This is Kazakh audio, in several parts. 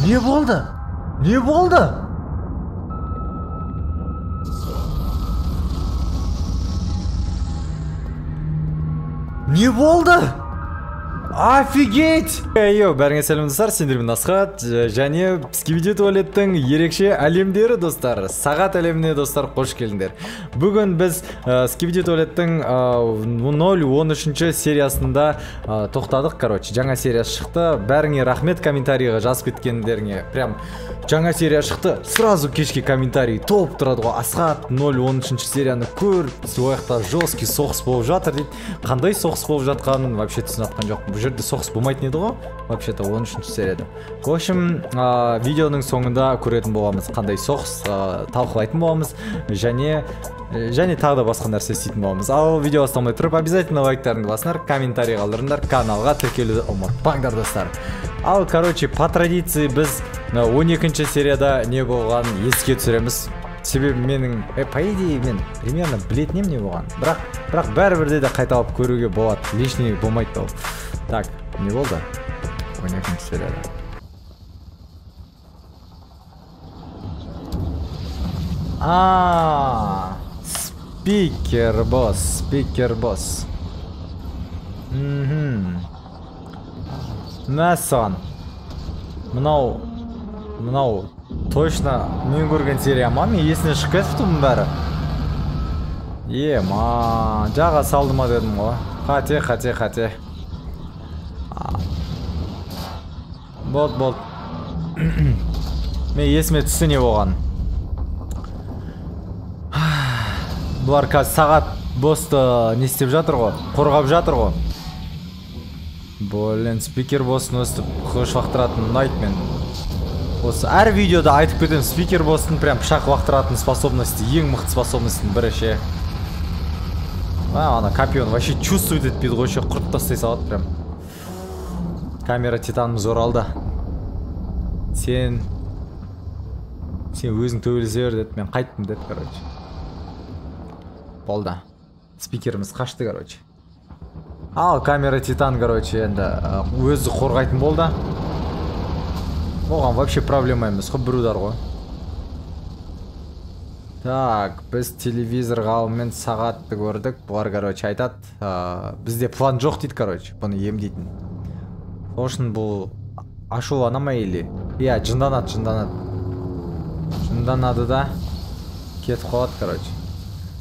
Не болды? Не болды? Не болды? Офигеть! Йо, бәріңе сәлем достар, сендермен Асхат және Скибиди туалеттің ерекше әлемдері достар. Сағат әлеміне достар, қош келдіңдер. Бүгін біз Скибиди туалеттің 0-13 сериясында тоқтадық, короче. Жаңа серия шықты. Бәріңе рахмет комментарийға жазып кеткендеріңе. Прям жаңа серия шықты. Сразу кешке комментарий топ тұрады ғой. Асхат 0-13 серияны көр. Сояқта жесткий соғыс болып жатыр дейді. Қандай соғыс болып жатқанын вообще түсініп жатқан жоқпын. Бұл жерде соғыс болмайтын еді ғой, вообще-то 13 серияда. В общем, видеоның соңында көретін боламыз, қандай соғыс талқылайтын боламыз, және тағы да басқа нәрсе істейтін боламыз. Ал видео бастамай тұрып, обязательно лайктарыңды басыңдар, комментарий қалдырыңдар, каналға тіркелуді ұмытпаңдар достар. Ал, короче, по традиции біз 12 серияда не болған еске түсіреміз. Себебі менің, по идее, мен примерно білетінем не болған. Бірақ бәрібірде де қайталап көруге болады. Лишний болмайды ол. Так, не болды? 12 серияда. Спикер босс. Мәсіған. Мынау точно мен көрген серия ма? Мен есіне шығып кетіпті бәрі. Жаға салды ма дедім ғой. Қате. Болды. Мен есіме түсті не болған. Бұлар қазір сағат босты не істеп жатыр ғой? Қорғап жатыр ғой. Блин, спикер боссын өстіп қош вақтыратын ұнайды мен. Осы әр видеода айтып кетем, спикер босстың прям пышақ вақтыратын способности, ең мықты способностьтің бірі ше. Ана копион вообще чувствует етпейді ғой, ше құрт тастай салады прям. Камера титанымыз оралды. Сен өзің төбелесе бер деді, мен қайттым деді, короче. Болды. Спикеріміз қашты, короче. Ал камера титан, короче, енді өзі қорғайтын болды. Оған вообще проблема емес, қып бірудар ғой. Так, біз телевизор ғалыммен сағатты көрдік. Бұлар, короче, айтады, бізде план жоқ дейді, короче, бұны емдейтін. Соғышын бұл ашулана ма елі? Жынданады да кетіп қалады, короче.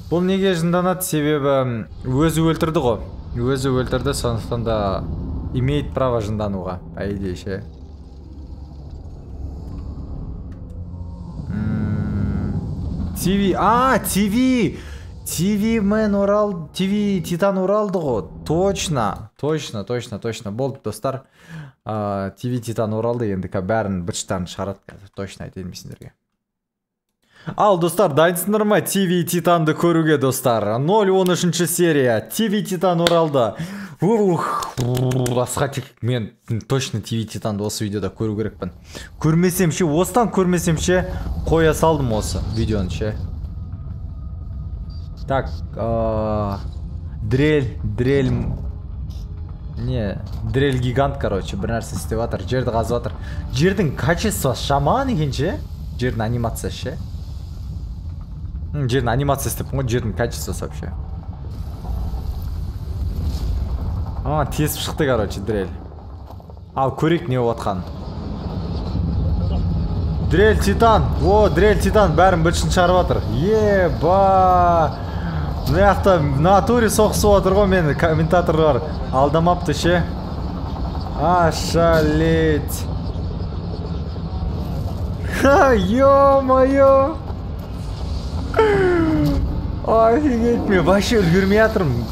Бұл неге жынданады? Себебі өзі өлтірді ғой. Өзі өлтірді, сондықтан да имеет право жындануға, по идее ше. ТВ мен орал, ТВ Титан оралды ғой. Точно. Болды достар. ТВ Титан оралды, енді бәрін бытштарын шығарады қазір. Точно айтайын сендерге. Ал достар, дайынсыңдар ма ТВ Титанды көруге достар? 0-13 серия. ТВ Титан оралды. Асхатик, мен точно ТВ Титанды осы видеода көру керекпін. Осыдан көрмесемше қоя салдым осы видеоны ше. Так, дрель гигант, короче, бір нәрсе істеп жатыр, жерді қазып жатыр. Жердің качествосы жаман екен ше. Жердің анимациясы ше. Жердің анимациясы істеп ғой, жердің качествосы вообще. Тесіп шықты, короче, дрель. Ал көрек не отқан. Дрель Титан, дрель Титан бәрін бітшін шығарып жатыр. Мынақты натуре соқсы отыр ғой, мені комментаторлар алдамапты ше. Шалеть. Ё-моё. Офигеть, мен вообще үлгермей жатырмын.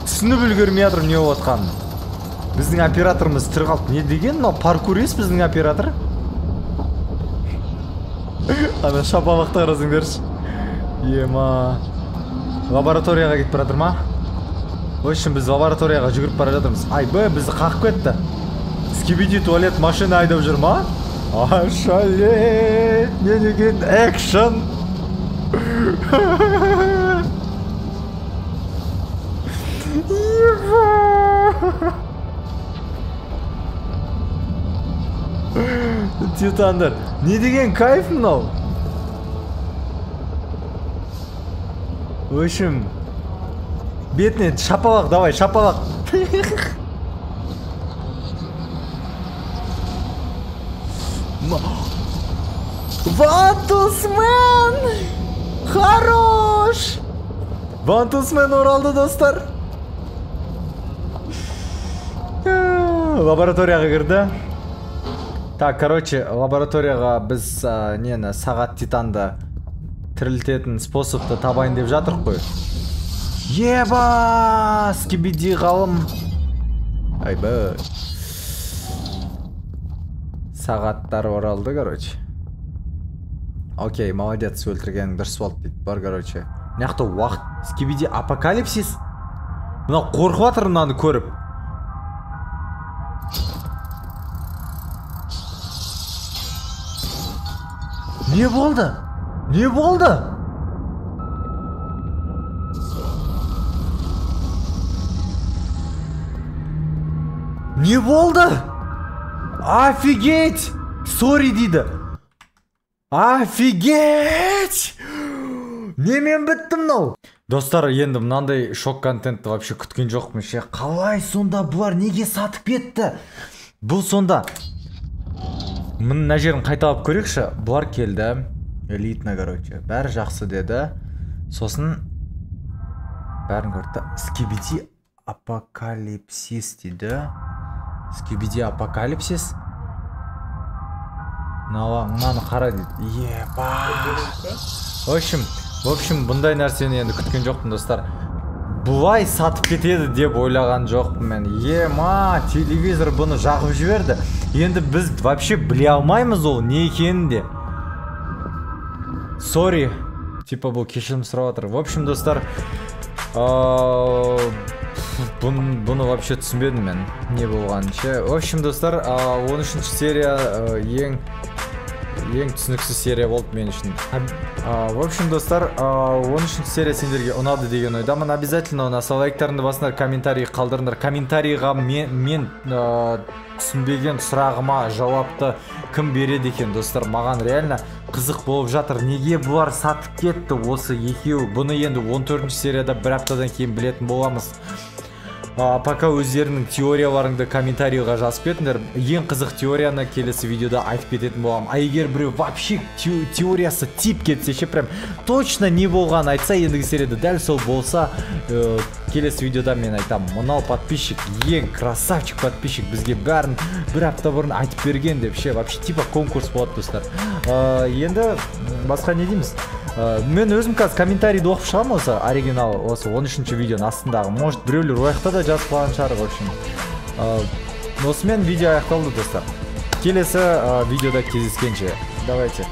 Түсініп үлгермей жатырмын не отқан. Біздің операторымыз тірі қалды. Не деген? Паркурист біздің оператор. Ана шапалақта қарасыңдаршы. Лабораторияға кетіп бара жатыр ма? В общем, біз лабораторияға жүгіріп бара жатырмыз. Бізді қақып кетті. Скибиди туалет машина айдап жүр ма? Шалет, не деген экшн. Титандар. Не деген кайф мынау. В общем, бетіне шапалақ, давай, шапалақ. Вантусмен! Хорош! Вантусмен оралды, достар. Лабораторияға кірді. Так, короче, лабораторияға біз нені, сағат титанды тірілтетін способты табайын деп жатырық қой. Еба! Скибиди ғалым. Айбай. Сағаттар оралды, короче. Окей, молодец, өлтіргенің дұрыс болды дейді. Бар, короче. Мынақты уақыт. Скибиди апокалипсис. Мына қорқып жатыр мынаны көріп. Не болды? Не болды? Не болды? Офигеть! Сори дейді. Офигеть! Немен бітті мынау? Достар, енді мынандай шок контентті вообще күткен жоқпын ше. Қалай сонда бұлар неге сатып кетті? Бұл сонда. Мына жерін қайталап көрейікші. Бұлар келді. Элитна, короче. Бәрі жақсы деді. Сосын бәрін көрді. Скибиди апокалипсис дейді. Скибиди апокалипсис. Мынаны қара дейді. Еба. В общем, бұндай нәрсені енді күткен жоқпын, достар. Бұлай сатып кетеді деп ойлаған жоқпын мен. Ема, телевизор бұны жағып жіберді. Енді біз вообще біле алмаймыз ол не екенін де. Сори. Типа бұл кешірім сұрап жатыр. В общем, достар, бұны вообще түсінбедім мен не болғанын ше. В общем, достар, 13-ші серия ең түсініксіз серия болды мен үшін. В общем, достар, 13-ші серия сендерге ұнады деген ойдамын. Обязательно ұнаса лайктарыңды басыңдар, комментарий қалдырыңдар. Комментарийға мен түсінбеген сұрағыма жауапты кім береді екен, достар? Маған реально қызық болып жатыр. Неге бұлар сатып кетті осы екеуі? Бұны енді 14-ші серияда бір аптадан кейін білетін боламыз. Пока өздерінің теорияларыңды комментарийға жазып кетіңдер. Ең қызық теорияны келесі видеода айтып кететін болам. А егер біреу вообще теориясы тип кетсе ше, прям точно не болған айтса, ендігі серияда дәл сол болса, келесі видеода мен айтам. Мынау подписчик, ең красавчик подписчик, бізге бәрін бір апта бұрын айтып берген деп ше. Вообще типа конкурс болады, достар. Енді басқа не дейміз? Мен өзім қазір комментарийді оқып шығамын осы оригинал, осы 13-ші видеоның астындағы. Может, біреулер ояқта да жазып қалған шығар, в общем. Осымен видео аяқталды, достар. Келесі видеода кездескенше. Давайте.